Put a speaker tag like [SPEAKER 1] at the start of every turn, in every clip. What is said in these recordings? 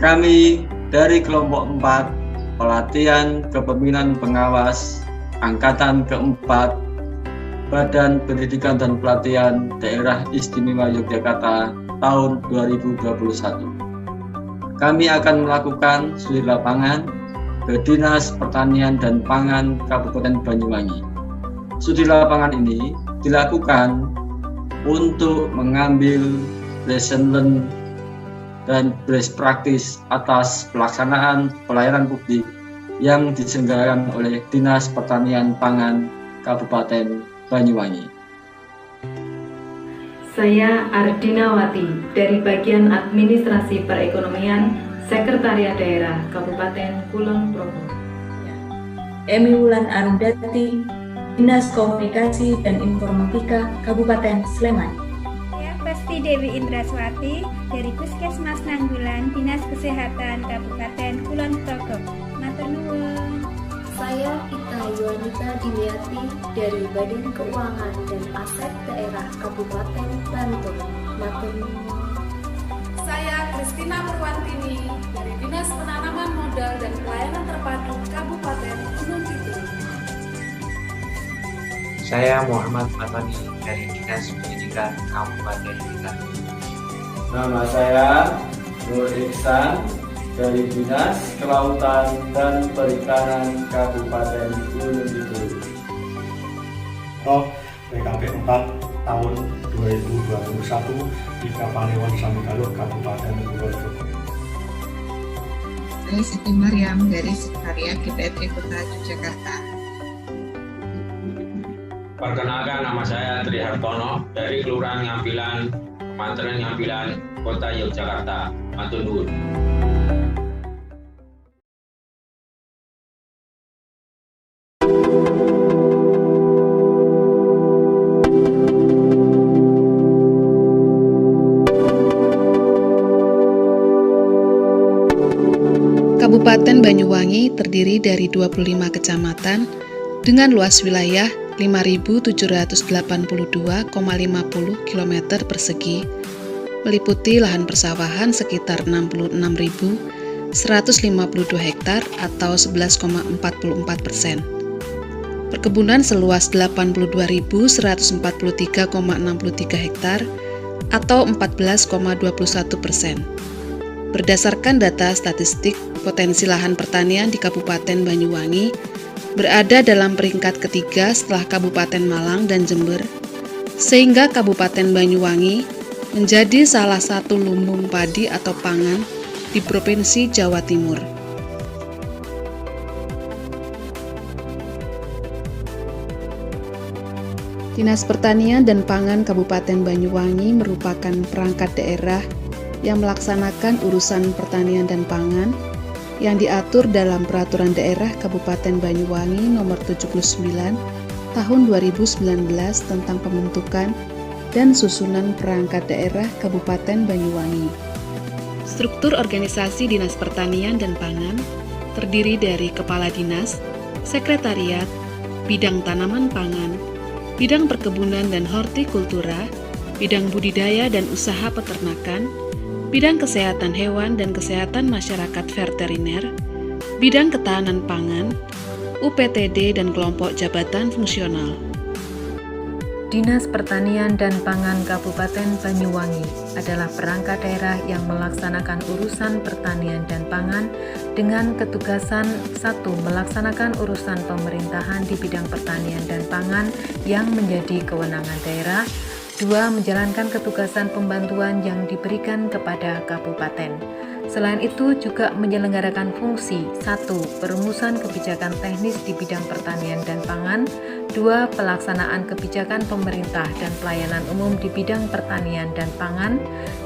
[SPEAKER 1] Kami dari kelompok 4 pelatihan kepemimpinan pengawas angkatan keempat Badan Pendidikan dan Pelatihan Daerah Istimewa Yogyakarta tahun 2021. Kami akan melakukan studi lapangan ke Dinas Pertanian dan Pangan Kabupaten Banyuwangi. Studi lapangan ini dilakukan untuk mengambil lesson learn dan best practice atas pelaksanaan pelayanan publik yang diselenggarakan oleh Dinas Pertanian Pangan Kabupaten Banyuwangi.
[SPEAKER 2] Saya Ardinawati dari bagian Administrasi Perekonomian Sekretariat Daerah Kabupaten Kulon Progo.
[SPEAKER 3] Emi Wulan Arundati, Dinas Komunikasi dan Informatika Kabupaten Sleman.
[SPEAKER 4] Saya Pesti Dewi Indraswati dari Puskesmas Nanggulan, Dinas Kesehatan Kabupaten Kulon Progo. Matur nuwun.
[SPEAKER 5] Saya Ita Yuanita Dimiati dari Badan Keuangan dan Aset Daerah Kabupaten Bantul. Matur nuwun.
[SPEAKER 6] Saya Kristina Purwantini dari Dinas Penanaman Modal dan Pelayanan Terpadu Kabupaten Gunung Kidul.
[SPEAKER 7] Saya Muhammad Matani dari Dinas Pendidikan Kabupaten Blitar.
[SPEAKER 1] Nama saya Nur Iksan dari Dinas Kelautan dan Perikanan Kabupaten Gunung Kidul.
[SPEAKER 8] PKP 4 tahun 2021 di Kapanewon Samigaluh Kabupaten Kulon Progo.
[SPEAKER 9] Saya Siti Maryam dari Sekretariat DPRD Kota Yogyakarta.
[SPEAKER 10] Perkenalkan, nama saya Tri Hartono dari Kelurahan Ngampilan, Kecamatan Ngampilan, Kota Yogyakarta. Matur nuwun.
[SPEAKER 11] Kabupaten Banyuwangi terdiri dari 25 kecamatan dengan luas wilayah 5.782,50 km persegi, meliputi lahan persawahan sekitar 66.152 hektar atau 11,44%, perkebunan seluas 82.143,63 hektar atau 14,21%. Berdasarkan data statistik, potensi lahan pertanian di Kabupaten Banyuwangi berada dalam peringkat ketiga setelah Kabupaten Malang dan Jember, sehingga Kabupaten Banyuwangi menjadi salah satu lumbung padi atau pangan di Provinsi Jawa Timur. Dinas Pertanian dan Pangan Kabupaten Banyuwangi merupakan perangkat daerah yang melaksanakan urusan pertanian dan pangan yang diatur dalam Peraturan Daerah Kabupaten Banyuwangi Nomor 79 Tahun 2019 tentang pembentukan dan susunan perangkat daerah Kabupaten Banyuwangi. Struktur organisasi Dinas Pertanian dan Pangan terdiri dari Kepala Dinas, Sekretariat, Bidang Tanaman Pangan, Bidang Perkebunan dan Hortikultura, Bidang Budidaya dan Usaha Peternakan, Bidang Kesehatan Hewan dan Kesehatan Masyarakat Veteriner, Bidang Ketahanan Pangan, UPTD dan kelompok jabatan fungsional.
[SPEAKER 2] Dinas Pertanian dan Pangan Kabupaten Banyuwangi adalah perangkat daerah yang melaksanakan urusan pertanian dan pangan dengan ketugasan 1. Melaksanakan urusan pemerintahan di bidang pertanian dan pangan yang menjadi kewenangan daerah, 2. Menjalankan ketugasan pembantuan yang diberikan kepada kabupaten. Selain itu juga menyelenggarakan fungsi 1. Perumusan kebijakan teknis di bidang pertanian dan pangan, 2. Pelaksanaan kebijakan pemerintah dan pelayanan umum di bidang pertanian dan pangan,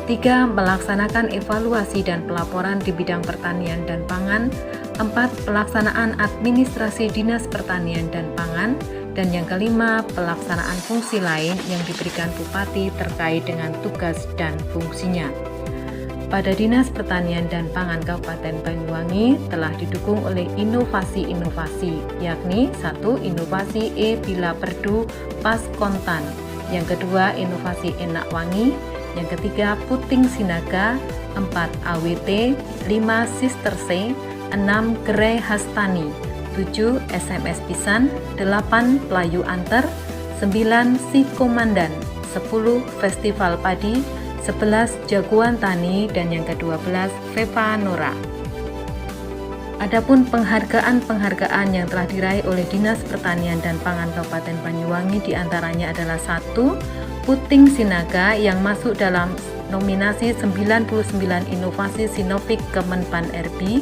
[SPEAKER 2] 3. Melaksanakan evaluasi dan pelaporan di bidang pertanian dan pangan, 4. Pelaksanaan administrasi Dinas Pertanian dan Pangan, dan yang kelima, pelaksanaan fungsi lain yang diberikan Bupati terkait dengan tugas dan fungsinya. Pada Dinas Pertanian dan Pangan Kabupaten Banyuwangi telah didukung oleh inovasi-inovasi, yakni 1. Inovasi Bila Perdu Pas Kontan, yang kedua inovasi Enak Wangi, yang ketiga Puting Sinaga, 4 AWT, 5 Sister C, 6 Gerai Hastani, 7 SMS Pisan, 8 Pelayu Anter, 9 Si Komandan, 10 Festival Padi, 11 Jagoan Tani, dan yang ke-12 Veva Nora. Adapun penghargaan-penghargaan yang telah diraih oleh Dinas Pertanian dan Pangan Kabupaten Banyuwangi diantaranya adalah 1. Puting Sinaga yang masuk dalam nominasi 99 inovasi Sinofik Kemenpan RB.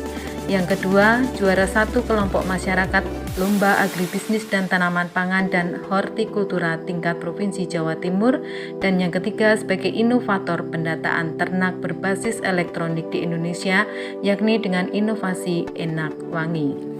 [SPEAKER 2] Yang kedua, juara 1 kelompok masyarakat Lomba Agribisnis dan Tanaman Pangan dan Hortikultura tingkat Provinsi Jawa Timur. Dan yang ketiga, sebagai inovator pendataan ternak berbasis elektronik di Indonesia, yakni dengan inovasi Enak Wangi.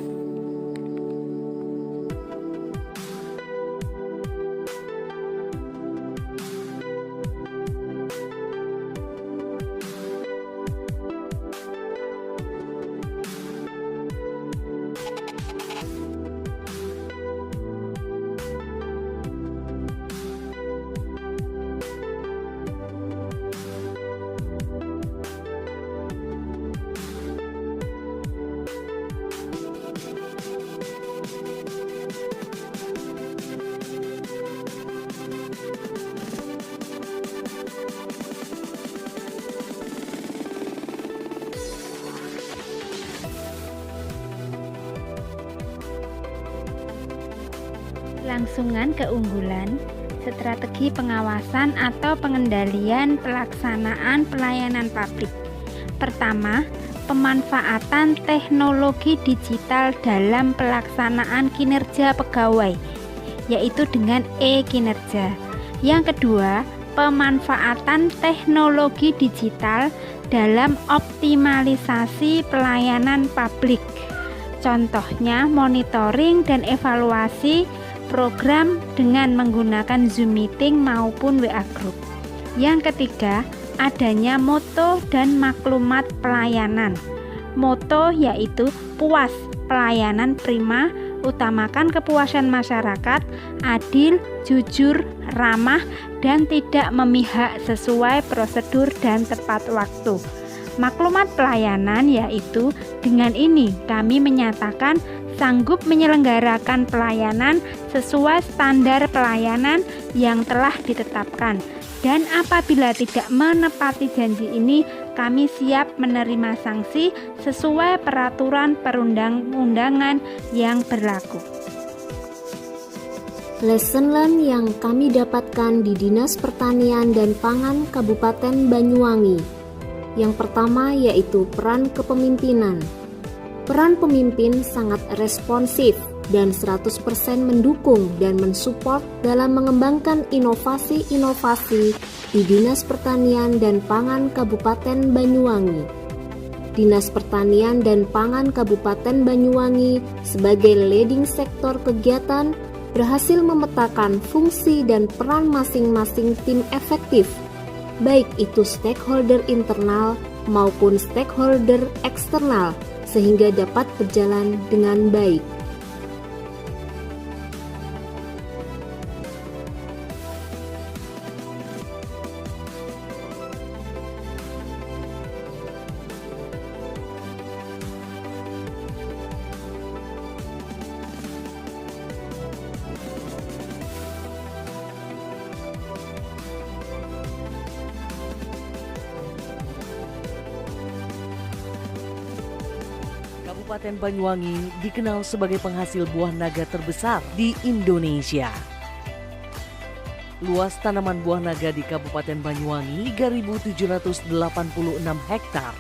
[SPEAKER 4] Kelangsungan keunggulan, strategi pengawasan atau pengendalian pelaksanaan pelayanan publik. Pertama, pemanfaatan teknologi digital dalam pelaksanaan kinerja pegawai, yaitu dengan e-kinerja. Yang kedua, pemanfaatan teknologi digital dalam optimalisasi pelayanan publik. Contohnya, monitoring dan evaluasi program dengan menggunakan Zoom Meeting maupun WA Group. Yang ketiga, adanya moto dan maklumat pelayanan. Moto yaitu puas, pelayanan prima, utamakan kepuasan masyarakat, adil, jujur, ramah, dan tidak memihak sesuai prosedur dan tepat waktu. Maklumat pelayanan yaitu dengan ini kami menyatakan sanggup menyelenggarakan pelayanan sesuai standar pelayanan yang telah ditetapkan. Dan apabila tidak menepati janji ini, kami siap menerima sanksi sesuai peraturan perundang-undangan yang berlaku.
[SPEAKER 5] Lesson learned yang kami dapatkan di Dinas Pertanian dan Pangan Kabupaten Banyuwangi. Yang pertama yaitu peran kepemimpinan. Peran pemimpin sangat responsif dan 100% mendukung dan mensupport dalam mengembangkan inovasi-inovasi di Dinas Pertanian dan Pangan Kabupaten Banyuwangi. Dinas Pertanian dan Pangan Kabupaten Banyuwangi sebagai leading sektor kegiatan berhasil memetakan fungsi dan peran masing-masing tim efektif, baik itu stakeholder internal maupun stakeholder eksternal, sehingga dapat berjalan dengan baik.
[SPEAKER 12] Kabupaten Banyuwangi dikenal sebagai penghasil buah naga terbesar di Indonesia. Luas tanaman buah naga di Kabupaten Banyuwangi 3.786 hektar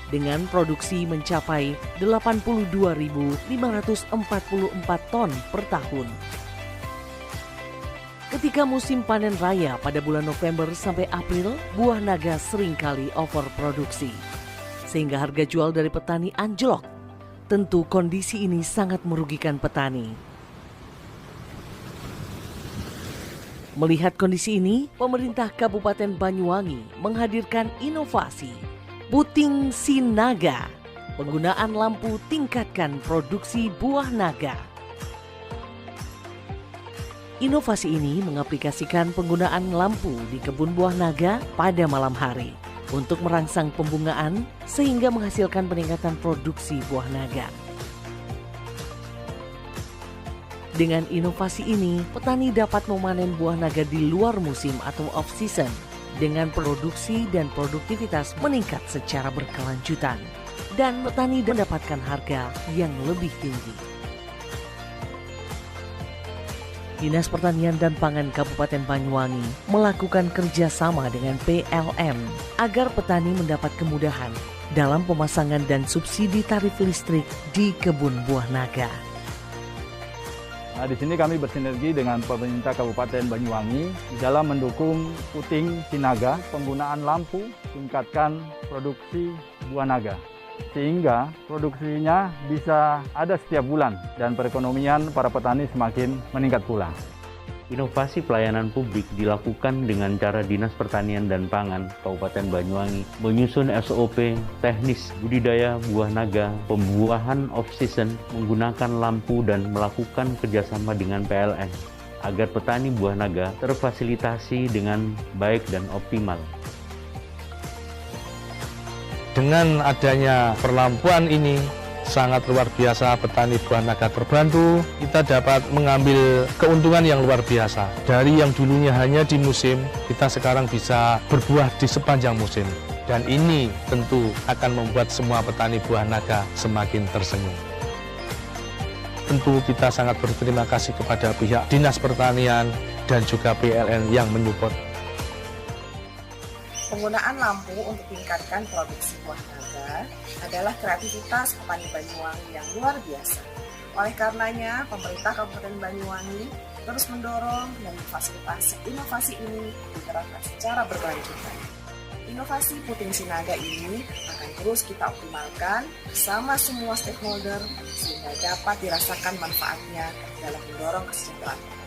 [SPEAKER 12] dengan produksi mencapai 82.544 ton per tahun. Ketika musim panen raya pada bulan November sampai April, buah naga seringkali overproduksi, sehingga harga jual dari petani anjlok. Tentu kondisi ini sangat merugikan petani. Melihat kondisi ini, pemerintah Kabupaten Banyuwangi menghadirkan inovasi Puting Sinaga, penggunaan lampu tingkatkan produksi buah naga. Inovasi ini mengaplikasikan penggunaan lampu di kebun buah naga pada malam hari. untuk merangsang pembungaan sehingga menghasilkan peningkatan produksi buah naga. Dengan inovasi ini, petani dapat memanen buah naga di luar musim atau off-season dengan produksi dan produktivitas meningkat secara berkelanjutan dan petani mendapatkan harga yang lebih tinggi. Dinas Pertanian dan Pangan Kabupaten Banyuwangi melakukan kerjasama dengan PLN agar petani mendapat kemudahan dalam pemasangan dan subsidi tarif listrik di kebun buah naga.
[SPEAKER 13] Nah, di sini kami bersinergi dengan pemerintah Kabupaten Banyuwangi dalam mendukung puting sinaga, penggunaan lampu, tingkatkan produksi buah naga. Sehingga produksinya bisa ada setiap bulan dan perekonomian para petani semakin meningkat pula.
[SPEAKER 14] Inovasi pelayanan publik dilakukan dengan cara Dinas Pertanian dan Pangan Kabupaten Banyuwangi menyusun SOP teknis budidaya buah naga, pembuahan off-season menggunakan lampu dan melakukan kerjasama dengan PLN agar petani buah naga terfasilitasi dengan baik dan optimal.
[SPEAKER 15] Dengan adanya perlampuan ini, sangat luar biasa, petani buah naga terbantu. Kita dapat mengambil keuntungan yang luar biasa. Dari yang dulunya hanya di musim, kita sekarang bisa berbuah di sepanjang musim. Dan ini tentu akan membuat semua petani buah naga semakin tersenyum. Tentu kita sangat berterima kasih kepada pihak Dinas Pertanian dan juga PLN yang menyupport.
[SPEAKER 16] Penggunaan lampu untuk meningkatkan produksi buah naga adalah kreativitas petani Banyuwangi yang luar biasa. Oleh karenanya, pemerintah Kabupaten Banyuwangi terus mendorong dan memfasilitasi inovasi ini diterapkan secara berkelanjutan. Inovasi puting sinaga ini akan terus kita optimalkan bersama semua stakeholder sehingga dapat dirasakan manfaatnya dalam mendorong kesejahteraan.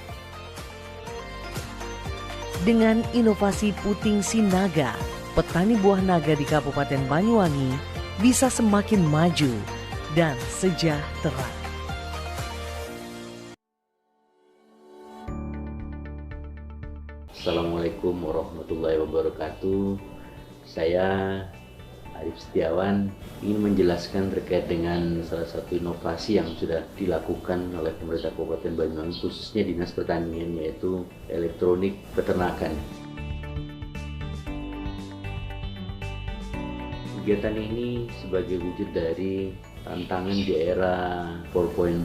[SPEAKER 12] Dengan inovasi puting sinaga, petani buah naga di Kabupaten Banyuwangi bisa semakin maju dan sejahtera.
[SPEAKER 14] Assalamualaikum warahmatullahi wabarakatuh. Saya Arif Setiawan ingin menjelaskan terkait dengan salah satu inovasi yang sudah dilakukan oleh pemerintah Kabupaten Banyuwangi, khususnya Dinas Pertanian, yaitu elektronik peternakan. Kegiatan ini sebagai wujud dari tantangan di era 4.0,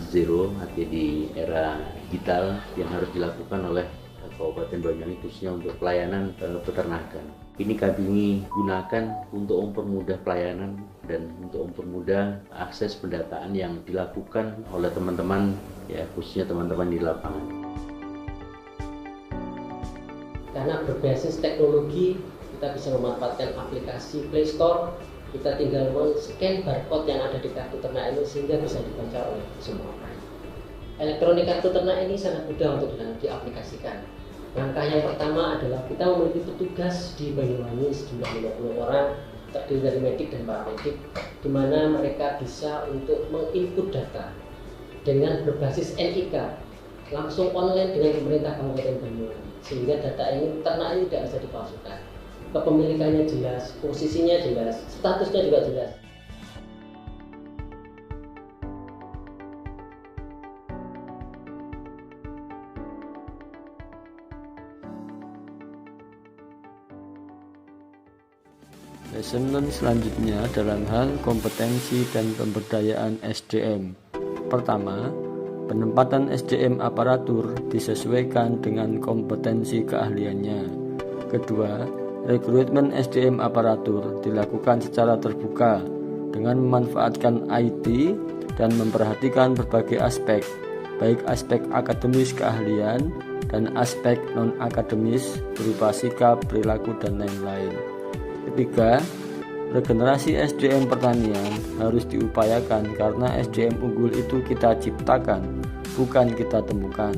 [SPEAKER 14] artinya di era digital yang harus dilakukan oleh Kabupaten Banyuwangi khususnya untuk pelayanan peternakan. Ini kami gunakan untuk mempermudah pelayanan dan untuk mempermudah akses pendataan yang dilakukan oleh teman-teman, ya khususnya teman-teman di lapangan.
[SPEAKER 17] Karena berbasis teknologi, kita bisa memanfaatkan aplikasi Play Store. Kita tinggal men-scan barcode yang ada di kartu ternak ini sehingga bisa dibaca oleh semua orang. Elektronik kartu ternak ini sangat mudah untuk diaplikasikan. Langkah yang pertama adalah kita memiliki petugas di Banyuwangi sejumlah 50 orang terdiri dari medik dan paramedik, di mana mereka bisa untuk menginput data dengan berbasis NIK langsung online dengan pemerintah Kabupaten Banyuwangi, sehingga data ini ternak ini tidak bisa dipalsukan. Kepemilikannya jelas, posisinya jelas, statusnya juga jelas.
[SPEAKER 1] Lesson learn selanjutnya dalam hal kompetensi dan pemberdayaan SDM. Pertama, penempatan SDM aparatur disesuaikan dengan kompetensi keahliannya. Kedua, rekrutmen SDM aparatur dilakukan secara terbuka dengan memanfaatkan IT dan memperhatikan berbagai aspek, baik aspek akademis keahlian dan aspek non-akademis berupa sikap, perilaku, dan lain-lain. Ketiga, regenerasi SDM pertanian harus diupayakan karena SDM unggul itu kita ciptakan, bukan kita temukan.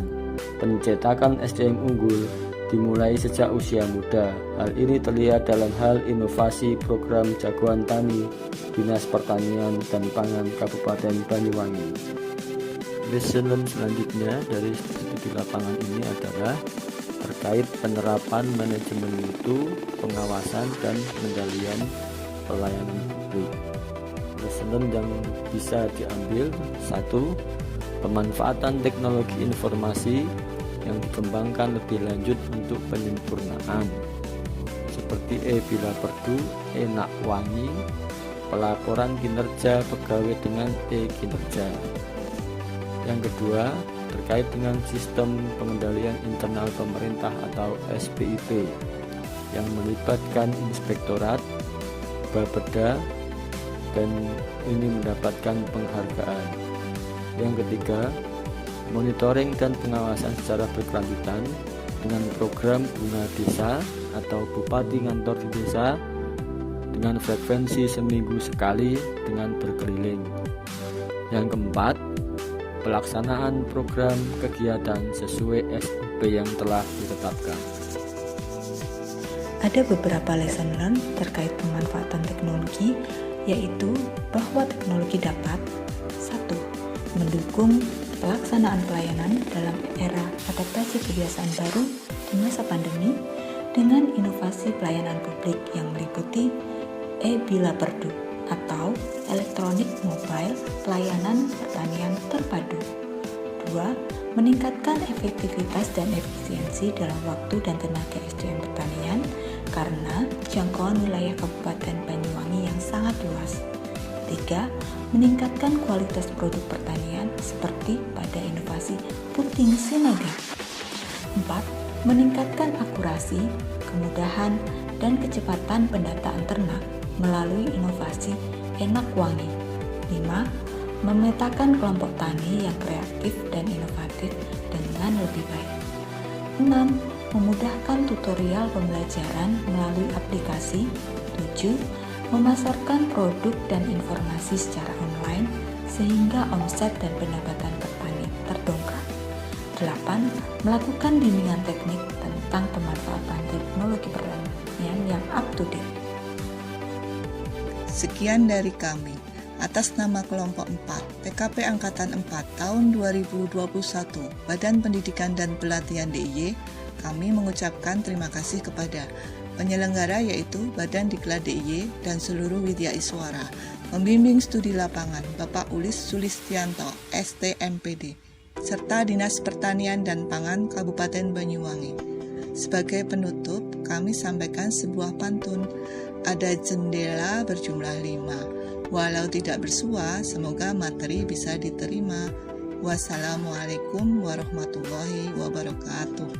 [SPEAKER 1] Pencetakan SDM unggul dimulai sejak usia muda. Hal ini terlihat dalam hal inovasi program Jagoan Tani Dinas Pertanian dan Pangan Kabupaten Banyuwangi. Lesson learn selanjutnya dari studi lapangan ini adalah terkait penerapan manajemen mutu, pengawasan, dan pengendalian pelayanan publik. Lesson yang bisa diambil: 1. Pemanfaatan teknologi informasi yang dikembangkan lebih lanjut untuk penyempurnaan seperti e-Bila Perdu, e-Nakwangi, pelaporan kinerja pegawai dengan e-Kinerja. Yang kedua, terkait dengan sistem pengendalian internal pemerintah atau SPIP yang melibatkan inspektorat, Bapeda, dan ini mendapatkan penghargaan. Yang ketiga, monitoring dan pengawasan secara berkelanjutan dengan program Guna Desa atau Bupati Ngantor di Desa dengan frekuensi seminggu sekali dengan berkeliling. Yang keempat, pelaksanaan program kegiatan sesuai SOP yang telah ditetapkan.
[SPEAKER 18] Ada beberapa lesson learned terkait pemanfaatan teknologi, yaitu bahwa teknologi dapat 1. Mendukung pelaksanaan pelayanan dalam era adaptasi kebiasaan baru di masa pandemi dengan inovasi pelayanan publik yang meliputi e-Bila Perdu atau elektronik mobile pelayanan pertanian terpadu. 2. Meningkatkan efektivitas dan efisiensi dalam waktu dan tenaga SDM pertanian karena jangkauan wilayah Kabupaten Banyuwangi yang sangat luas. 3. Meningkatkan kualitas produk pertanian seperti pada inovasi puting sinaga. 4. Meningkatkan akurasi, kemudahan, dan kecepatan pendataan ternak melalui inovasi e-Nakwangi. 5. Memetakan kelompok tani yang kreatif dan inovatif dengan lebih baik. 6. Memudahkan tutorial pembelajaran melalui aplikasi. 7. Memasarkan produk dan informasi secara online sehingga omset dan pendapatan petani terdongkrak. 8. Melakukan bimbingan teknik tentang pemanfaatan teknologi pertanian yang up to date.
[SPEAKER 9] Sekian dari kami. Atas nama kelompok 4, TKP Angkatan 4 tahun 2021, Badan Pendidikan dan Pelatihan DIY, kami mengucapkan terima kasih kepada penyelenggara yaitu Badan Diklat DIY dan seluruh Widya Iswara, pembimbing studi lapangan Bapak Ulis Sulistianto, STMPD, serta Dinas Pertanian dan Pangan Kabupaten Banyuwangi. Sebagai penutup, kami sampaikan sebuah pantun. Ada jendela berjumlah 5. Walau tidak bersua, semoga materi bisa diterima. Wassalamualaikum warahmatullahi wabarakatuh.